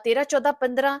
13, 14, 15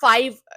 5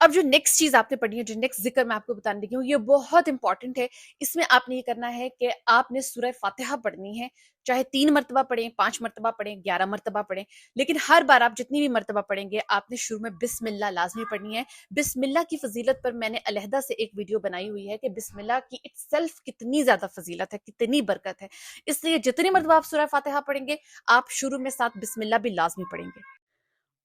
اب جو نیکسٹ چیز آپ نے پڑھی ہے، جو نیکسٹ ذکر میں آپ کو بتانے لگی ہوں، یہ بہت امپورٹنٹ ہے. اس میں آپ نے یہ کرنا ہے کہ آپ نے سورہ فاتحہ پڑھنی ہے، چاہے 3 مرتبہ پڑھیں، 5 مرتبہ پڑھیں، 11 مرتبہ پڑھیں، لیکن ہر بار آپ جتنی بھی مرتبہ پڑھیں گے آپ نے شروع میں بسم اللہ لازمی پڑھنی ہے. بسم اللہ کی فضیلت پر میں نے علیحدہ سے ایک ویڈیو بنائی ہوئی ہے کہ بسم اللہ کی اٹ سیلف کتنی زیادہ فضیلت ہے، کتنی برکت ہے. اس لیے جتنی مرتبہ آپ سورہ فاتحہ پڑھیں گے آپ شروع میں ساتھ بسم اللہ بھی لازمی پڑھیں گے.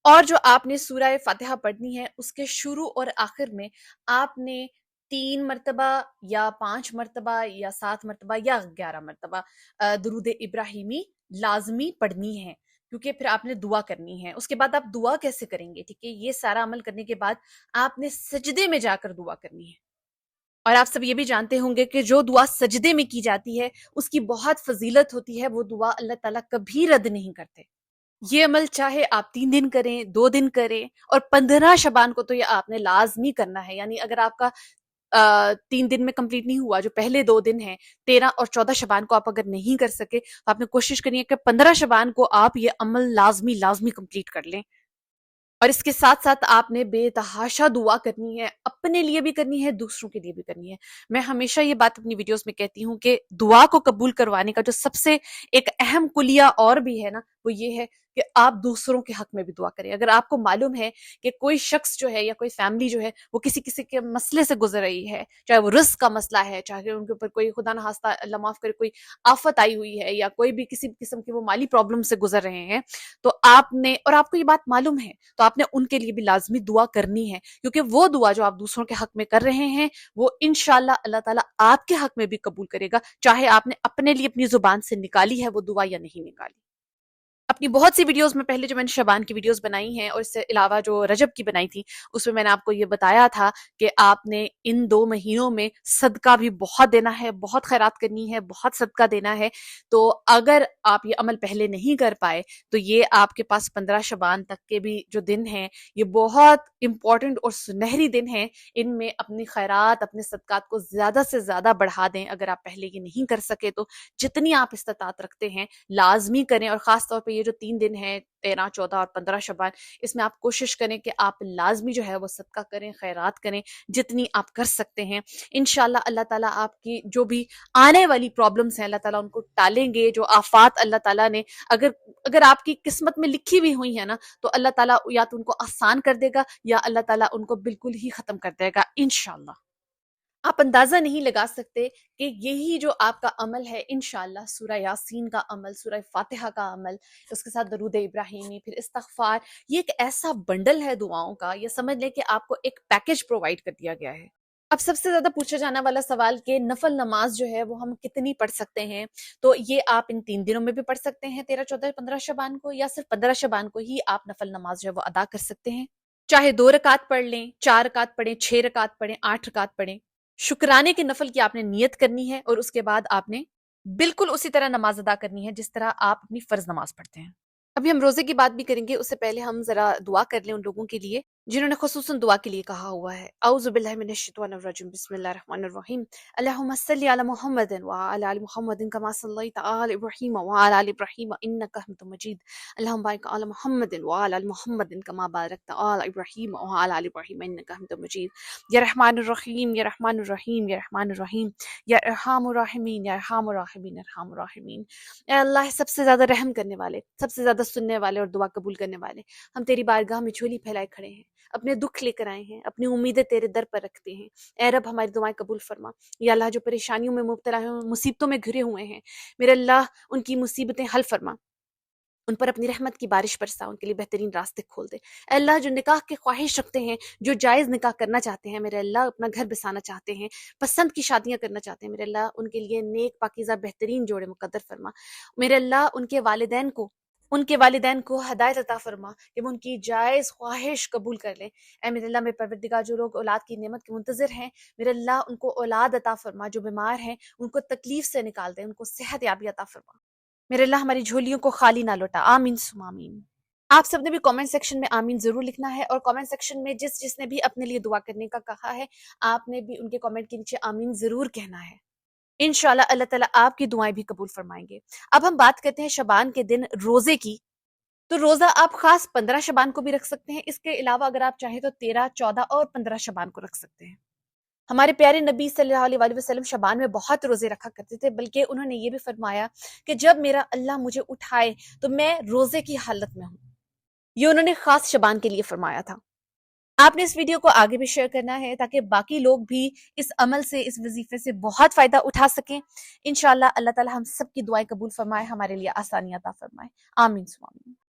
اور جو آپ نے سورہ فاتحہ پڑھنی ہے اس کے شروع اور آخر میں آپ نے 3 مرتبہ یا 5 مرتبہ یا 7 مرتبہ یا 11 مرتبہ درود ابراہیمی لازمی پڑھنی ہے، کیونکہ پھر آپ نے دعا کرنی ہے. اس کے بعد آپ دعا کیسے کریں گے؟ ٹھیک ہے، یہ سارا عمل کرنے کے بعد آپ نے سجدے میں جا کر دعا کرنی ہے. اور آپ سب یہ بھی جانتے ہوں گے کہ جو دعا سجدے میں کی جاتی ہے اس کی بہت فضیلت ہوتی ہے، وہ دعا اللہ تعالیٰ کبھی رد نہیں کرتے. یہ عمل چاہے آپ 3 دن کریں، 2 دن کریں، اور 15 شبان کو تو یہ آپ نے لازمی کرنا ہے. یعنی اگر آپ کا 3 دن میں کمپلیٹ نہیں ہوا، جو پہلے 2 دن ہیں 13 اور 14 شبان کو آپ اگر نہیں کر سکے تو آپ نے کوشش کرنی ہے کہ 15 شبان کو آپ یہ عمل لازمی کمپلیٹ کر لیں. اور اس کے ساتھ ساتھ آپ نے بے تحاشا دعا کرنی ہے، اپنے لیے بھی کرنی ہے، دوسروں کے لیے بھی کرنی ہے. میں ہمیشہ یہ بات اپنی ویڈیوز میں کہتی ہوں کہ دعا کو قبول کروانے کا جو سب سے ایک اہم کلیہ اور بھی ہے نا، وہ یہ ہے کہ آپ دوسروں کے حق میں بھی دعا کریں. اگر آپ کو معلوم ہے کہ کوئی شخص جو ہے یا کوئی فیملی جو ہے وہ کسی کے مسئلے سے گزر رہی ہے، چاہے وہ رزق کا مسئلہ ہے، چاہے ان کے اوپر کوئی خدا نہ خواستہ اللہ معاف کرے کوئی آفت آئی ہوئی ہے، یا کوئی بھی کسی قسم کی وہ مالی پرابلم سے گزر رہے ہیں، تو آپ نے، اور آپ کو یہ بات معلوم ہے، تو آپ نے ان کے لیے بھی لازمی دعا کرنی ہے. کیونکہ وہ دعا جو آپ دوسروں کے حق میں کر رہے ہیں وہ انشاءاللہ اللہ تعالیٰ آپ کے حق میں بھی قبول کرے گا، چاہے آپ نے اپنے لیے اپنی زبان سے نکالی ہے وہ دعا یا نہیں نکالی. اپنی بہت سی ویڈیوز میں پہلے جو میں نے شبان کی ویڈیوز بنائی ہیں اور اس سے علاوہ جو رجب کی بنائی تھی اس میں نے آپ کو یہ بتایا تھا کہ آپ نے ان 2 مہینوں میں صدقہ بھی بہت دینا ہے، بہت خیرات کرنی ہے، بہت صدقہ دینا ہے. تو اگر آپ یہ عمل پہلے نہیں کر پائے تو یہ آپ کے پاس 15 شبان تک کے بھی جو دن ہیں یہ بہت امپورٹنٹ اور سنہری دن ہیں. ان میں اپنی خیرات، اپنے صدقات کو زیادہ سے زیادہ بڑھا دیں. اگر آپ پہلے یہ نہیں کر سکے تو جتنی آپ استطاعت رکھتے ہیں لازمی کریں. اور خاص طور پہ یہ جو 3 دن ہیں 13، 14 اور 15 شبان، اس میں آپ کوشش کریں کہ آپ لازمی جو ہے وہ صدقہ کریں، خیرات کریں جتنی آپ کر سکتے ہیں. انشاءاللہ اللہ تعالیٰ آپ کی جو بھی آنے والی پرابلمس ہیں اللہ تعالیٰ ان کو ٹالیں گے. جو آفات اللہ تعالیٰ نے اگر آپ کی قسمت میں لکھی ہوئی ہوئی ہے نا تو اللہ تعالیٰ یا تو ان کو آسان کر دے گا یا اللہ تعالیٰ ان کو بالکل ہی ختم کر دے گا انشاءاللہ. آپ اندازہ نہیں لگا سکتے کہ یہی جو آپ کا عمل ہے انشاءاللہ سورہ یاسین کا عمل، سورہ فاتحہ کا عمل، اس کے ساتھ درود ابراہیمی، پھر استغفار، یہ ایک ایسا بنڈل ہے دعاؤں کا. یہ سمجھ لیں کہ آپ کو ایک پیکج پرووائڈ کر دیا گیا ہے. اب سب سے زیادہ پوچھا جانا والا سوال کہ نفل نماز جو ہے وہ ہم کتنی پڑھ سکتے ہیں؟ تو یہ آپ ان 3 دنوں میں بھی پڑھ سکتے ہیں 13، 14، 15 شبان کو، یا صرف 15 شبان کو ہی آپ نفل نماز جو ہے وہ ادا کر سکتے ہیں. چاہے 2 رکعت پڑھ لیں، 4 رکعت پڑھیں، 6 رکعت پڑھیں، 8 رکعت پڑھیں. شکرانے کے نفل کی آپ نے نیت کرنی ہے اور اس کے بعد آپ نے بالکل اسی طرح نماز ادا کرنی ہے جس طرح آپ اپنی فرض نماز پڑھتے ہیں. ابھی ہم روزے کی بات بھی کریں گے، اس سے پہلے ہم ذرا دعا کر لیں ان لوگوں کے لیے جنہوں نے خصوصاً دعا کے لیے کہا ہوا ہے. اعوذ باللہ من الشیطان الرجیم، بسم اللہ الرحمن الرحیم. اللہم صلی علی محمد وعلی آل محمد کما صلیت علی ابراہیم وعلی آل ابراہیم انک حمید مجید. اللہم بارک علی محمد وعلی آل محمد کما بارکت علی ابراہیم وعلی آل ابراہیم انک حمید مجید. یا رحمان الرحیم، یا رحمان الرحیم، یا رحمان الرحیم، یا ارحم الراحمین، یا ارحم الراحمین، ارحم الراحمین. اے اللہ سب سے زیادہ رحم کرنے والے، سب سے زیادہ سننے والے اور دعا قبول کرنے والے، ہم تیری بارگاہ میں جھولی پھیلائے کھڑے ہیں، اپنے دکھ لے کر آئے ہیں، اپنی امیدیں تیرے در پر رکھتے ہیں. اے رب ہماری دعائیں قبول فرما. یا اللہ جو پریشانیوں میں مبتلا ہیں، مصیبتوں میں گھرے ہوئے ہیں، میرے اللہ ان کی مصیبتیں حل فرما، ان پر اپنی رحمت کی بارش برسا، ان کے لیے بہترین راستے کھول دے. اے اللہ جو نکاح کے خواہش رکھتے ہیں، جو جائز نکاح کرنا چاہتے ہیں، میرے اللہ اپنا گھر بسانا چاہتے ہیں، پسند کی شادیاں کرنا چاہتے ہیں، میرے اللہ ان کے لیے نیک پاکیزہ بہترین جوڑے مقدر فرما. میرے اللہ ان کے والدین کو ہدایت عطا فرما کہ وہ ان کی جائز خواہش قبول کر لیں. اے میرے اللہ میرے پروردگار جو لوگ اولاد کی نعمت کے منتظر ہیں، میرے اللہ ان کو اولاد عطا فرما. جو بیمار ہیں ان کو تکلیف سے نکال دے، ان کو صحت یابی عطا فرما. میرے اللہ ہماری جھولیوں کو خالی نہ لوٹا. آمین ثم آمین. آپ سب نے بھی کامنٹ سیکشن میں آمین ضرور لکھنا ہے، اور کامنٹ سیکشن میں جس نے بھی اپنے لیے دعا کرنے کا کہا ہے آپ نے بھی ان کے کامنٹ کے نیچے آمین ضرور کہنا ہے. انشاءاللہ اللہ تعالیٰ آپ کی دعائیں بھی قبول فرمائیں گے. اب ہم بات کرتے ہیں شبان کے دن روزے کی. تو روزہ آپ خاص 15 شبان کو بھی رکھ سکتے ہیں، اس کے علاوہ اگر آپ چاہیں تو 13، 14 اور 15 شبان کو رکھ سکتے ہیں۔ ہمارے پیارے نبی صلی اللہ علیہ وآلہ وسلم شبان میں بہت روزے رکھا کرتے تھے، بلکہ انہوں نے یہ بھی فرمایا کہ جب میرا اللہ مجھے اٹھائے تو میں روزے کی حالت میں ہوں۔ یہ انہوں نے خاص شبان کے لیے فرمایا تھا۔ آپ نے اس ویڈیو کو آگے بھی شیئر کرنا ہے تاکہ باقی لوگ بھی اس عمل سے، اس وظیفے سے بہت فائدہ اٹھا سکیں۔ انشاءاللہ اللہ تعالی ہم سب کی دعائیں قبول فرمائے، ہمارے لیے آسانیاں عطا فرمائے۔ آمین ثم آمین۔